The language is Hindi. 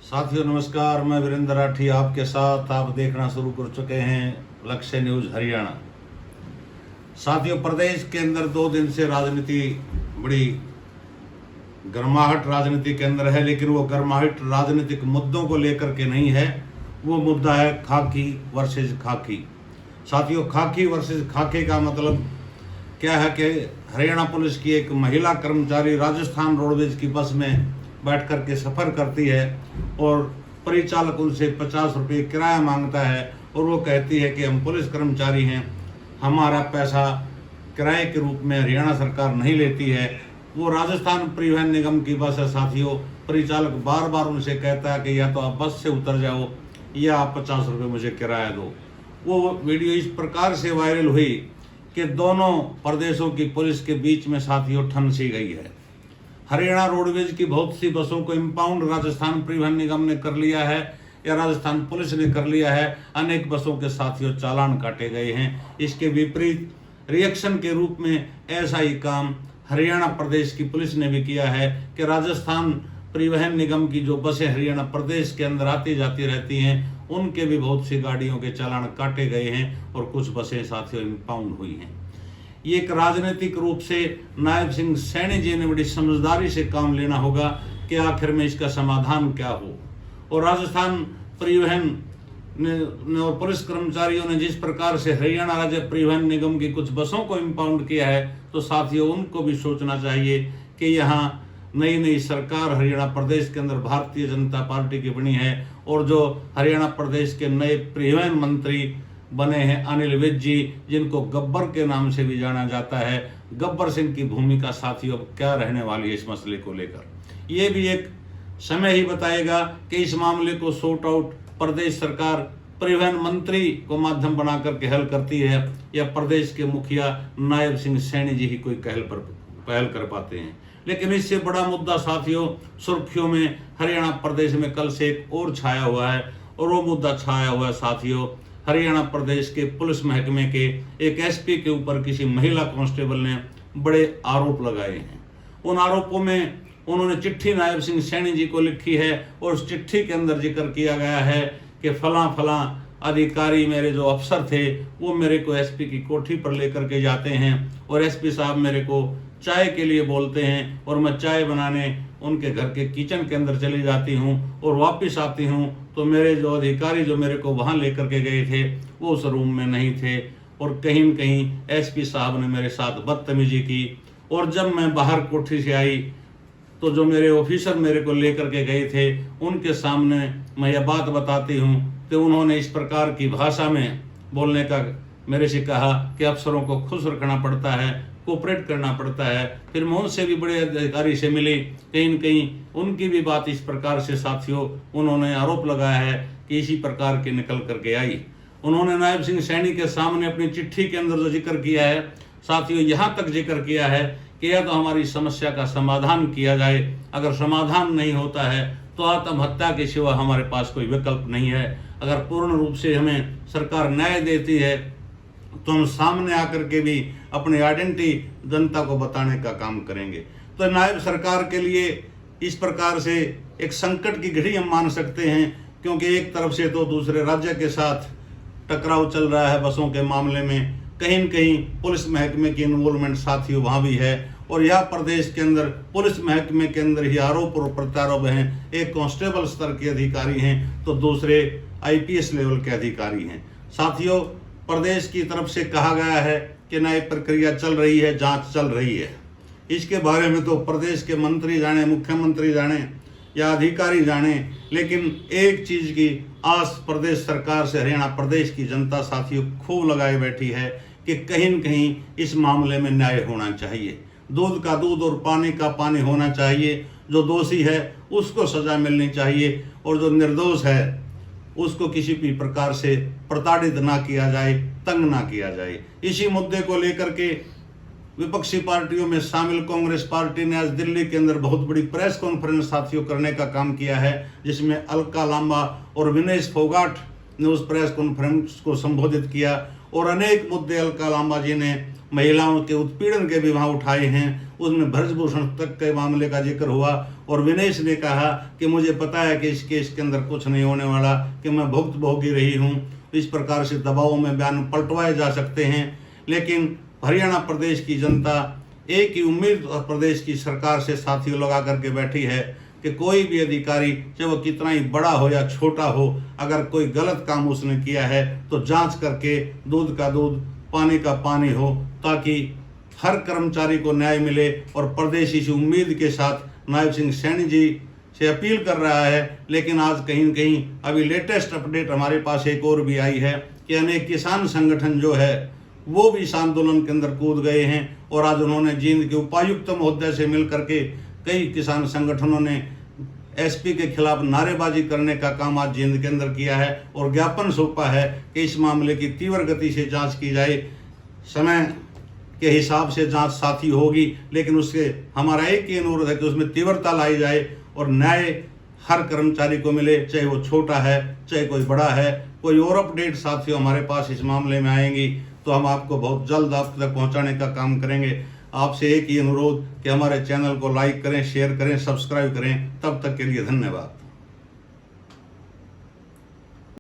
साथियों नमस्कार, मैं वीरेंद्र राठी आपके साथ। आप देखना शुरू कर चुके हैं लक्ष्य न्यूज हरियाणा। साथियों, प्रदेश के अंदर 2 दिन से राजनीति बड़ी गर्माहट राजनीति के अंदर है, लेकिन वो गर्माहट राजनीतिक मुद्दों को लेकर के नहीं है। वो मुद्दा है खाकी वर्सेज खाकी। साथियों, खाकी वर्सेज खाकी का मतलब क्या है कि हरियाणा पुलिस की एक महिला कर्मचारी राजस्थान रोडवेज की बस में बैठ कर के सफ़र करती है और परिचालक उनसे 50 रुपये किराया मांगता है और वो कहती है कि हम पुलिस कर्मचारी हैं, हमारा पैसा किराए के रूप में हरियाणा सरकार नहीं लेती है। वो राजस्थान परिवहन निगम की बस है। साथियों, परिचालक बार बार उनसे कहता है कि या तो आप बस से उतर जाओ या आप 50 रुपये मुझे किराया दो। वो वीडियो इस प्रकार से वायरल हुई कि दोनों प्रदेशों की पुलिस के बीच में साथियों ठन सी गई है। हरियाणा रोडवेज की बहुत सी बसों को इम्पाउंड राजस्थान परिवहन निगम ने कर लिया है या राजस्थान पुलिस ने कर लिया है। अनेक बसों के साथियों चालान काटे गए हैं। इसके विपरीत रिएक्शन के रूप में ऐसा ही काम हरियाणा प्रदेश की पुलिस ने भी किया है कि राजस्थान परिवहन निगम की जो बसें हरियाणा प्रदेश के अंदर आती जाती रहती हैं, उनके भी बहुत सी गाड़ियों के चालान काटे गए हैं और कुछ बसें साथियों इम्पाउंड हुई हैं। ये एक राजनीतिक रूप से नायब सिंह सैनी जी ने बड़ी समझदारी से काम लेना होगा कि आखिर में इसका समाधान क्या हो। और राजस्थान परिवहन ने और पुलिस कर्मचारियों ने जिस प्रकार से हरियाणा राज्य परिवहन निगम की कुछ बसों को इम्पाउंड किया है, तो साथियों उनको भी सोचना चाहिए कि यहाँ नई नई सरकार हरियाणा प्रदेश के अंदर भारतीय जनता पार्टी की बनी है और जो हरियाणा प्रदेश के नए परिवहन मंत्री बने हैं अनिल विज जी, जिनको गब्बर के नाम से भी जाना जाता है। गब्बर सिंह की भूमिका साथियों अब क्या रहने वाली है इस मसले को लेकर, ये भी एक समय ही बताएगा कि इस मामले को सॉर्ट आउट प्रदेश सरकार परिवहन मंत्री को माध्यम बना करके हल करती है या प्रदेश के मुखिया नायब सिंह सैनी जी ही कोई पहल कर पाते हैं। लेकिन इससे बड़ा मुद्दा साथियों सुर्खियों में हरियाणा प्रदेश में कल से एक और छाया हुआ है और वो मुद्दा छाया हुआ है साथियों हरियाणा प्रदेश के पुलिस महकमे के एक एसपी के ऊपर किसी महिला कांस्टेबल ने बड़े आरोप लगाए हैं। उन आरोपों में उन्होंने चिट्ठी नायब सिंह सैनी जी को लिखी है और उस चिट्ठी के अंदर जिक्र किया गया है कि फलां अधिकारी मेरे जो अफसर थे वो मेरे को एसपी की कोठी पर लेकर के जाते हैं और एसपी साहब मेरे को चाय के लिए बोलते हैं और मैं चाय बनाने उनके घर के किचन के अंदर चली जाती हूँ और वापस आती हूँ तो मेरे जो अधिकारी जो मेरे को वहाँ लेकर के गए थे वो उस रूम में नहीं थे और कहीं न कहीं एसपी साहब ने मेरे साथ बदतमीजी की। और जब मैं बाहर कोठी से आई तो जो मेरे ऑफिसर मेरे को लेकर के गए थे उनके सामने मैं यह बात बताती हूँ कि उन्होंने इस प्रकार की भाषा में बोलने का मेरे से कहा कि अफसरों को खुश रखना पड़ता है, कोऑपरेट करना पड़ता है। फिर मैं उनसे भी बड़े अधिकारी से मिली, कहीं न कहीं उनकी भी बात इस प्रकार से साथियों उन्होंने आरोप लगाया है कि इसी प्रकार की निकल करके आई। उन्होंने नायब सिंह सैनी के सामने अपनी चिट्ठी के अंदर जो जिक्र किया है साथियों, यहाँ तक जिक्र किया है कि या तो हमारी समस्या का समाधान किया जाए, अगर समाधान नहीं होता है तो आत्महत्या के सिवा हमारे पास कोई विकल्प नहीं है। अगर पूर्ण रूप से हमें सरकार न्याय देती है तो हम सामने आकर के भी अपनी आइडेंटिटी जनता को बताने का काम करेंगे। तो नायब सरकार के लिए इस प्रकार से एक संकट की घड़ी हम मान सकते हैं, क्योंकि एक तरफ से तो दूसरे राज्य के साथ टकराव चल रहा है बसों के मामले में, कहीं न कहीं पुलिस महकमे की इन्वॉल्वमेंट साथियों वहाँ भी है और यह प्रदेश के अंदर पुलिस महकमे के अंदर ही आरोप और प्रत्यारोप हैं। एक कांस्टेबल स्तर के अधिकारी हैं तो दूसरे आईपीएस लेवल के अधिकारी हैं। साथियों, प्रदेश की तरफ से कहा गया है कि न्याय प्रक्रिया चल रही है, जांच चल रही है। इसके बारे में तो प्रदेश के मंत्री जाने, मुख्यमंत्री जाने या अधिकारी जाने, लेकिन एक चीज की आस प्रदेश सरकार से हरियाणा प्रदेश की जनता साथियों खूब लगाए बैठी है कि कहीं न कहीं इस मामले में न्याय होना चाहिए। दूध का दूध और पानी का पानी होना चाहिए। जो दोषी है उसको सजा मिलनी चाहिए और जो निर्दोष है उसको किसी भी प्रकार से प्रताड़ित ना किया जाए, तंग ना किया जाए। इसी मुद्दे को लेकर के विपक्षी पार्टियों में शामिल कांग्रेस पार्टी ने आज दिल्ली के अंदर बहुत बड़ी प्रेस कॉन्फ्रेंस साथियों करने का काम किया है, जिसमें अलका लांबा और विनेश फोगाट ने उस प्रेस कॉन्फ्रेंस को संबोधित किया और अनेक मुद्दे अलका लांबा जी ने महिलाओं के उत्पीड़न के भी वहाँ उठाए हैं। उसमें ब्रजभूषण तक के मामले का जिक्र हुआ और विनेश ने कहा कि मुझे पता है कि इस केस के अंदर कुछ नहीं होने वाला, कि मैं भुक्तभोगी रही हूँ। इस प्रकार से दबावों में बयान पलटवाए जा सकते हैं, लेकिन हरियाणा प्रदेश की जनता एक ही उम्मीद प्रदेश की सरकार से साथियों लगा करके बैठी है कि कोई भी अधिकारी, चाहे वो कितना ही बड़ा हो या छोटा हो, अगर कोई गलत काम उसने किया है तो जांच करके दूध का दूध पानी का पानी हो, ताकि हर कर्मचारी को न्याय मिले। और प्रदेश इस उम्मीद के साथ नायब सिंह सैनी जी से अपील कर रहा है। लेकिन आज कहीं न कहीं अभी लेटेस्ट अपडेट हमारे पास एक और भी आई है कि अनेक किसान संगठन जो है वो भी इस आंदोलन के अंदर कूद गए हैं और आज उन्होंने जींद के उपायुक्त महोदय से मिल करके कई किसान संगठनों ने एसपी के खिलाफ नारेबाजी करने का काम आज जींद के अंदर किया है और ज्ञापन सौंपा है कि इस मामले की तीव्र गति से जांच की जाए। समय के हिसाब से जांच साथी होगी, लेकिन उसके हमारा एक ही अनुरोध है कि उसमें तीव्रता लाई जाए और न्याय हर कर्मचारी को मिले, चाहे वो छोटा है चाहे कोई बड़ा है। कोई और अपडेट साथियों हमारे पास इस मामले में आएंगी तो हम आपको बहुत जल्द आप तक पहुंचाने का काम करेंगे। आपसे एक ही अनुरोध कि हमारे चैनल को लाइक करें, शेयर करें, सब्सक्राइब करें। तब तक के लिए धन्यवाद।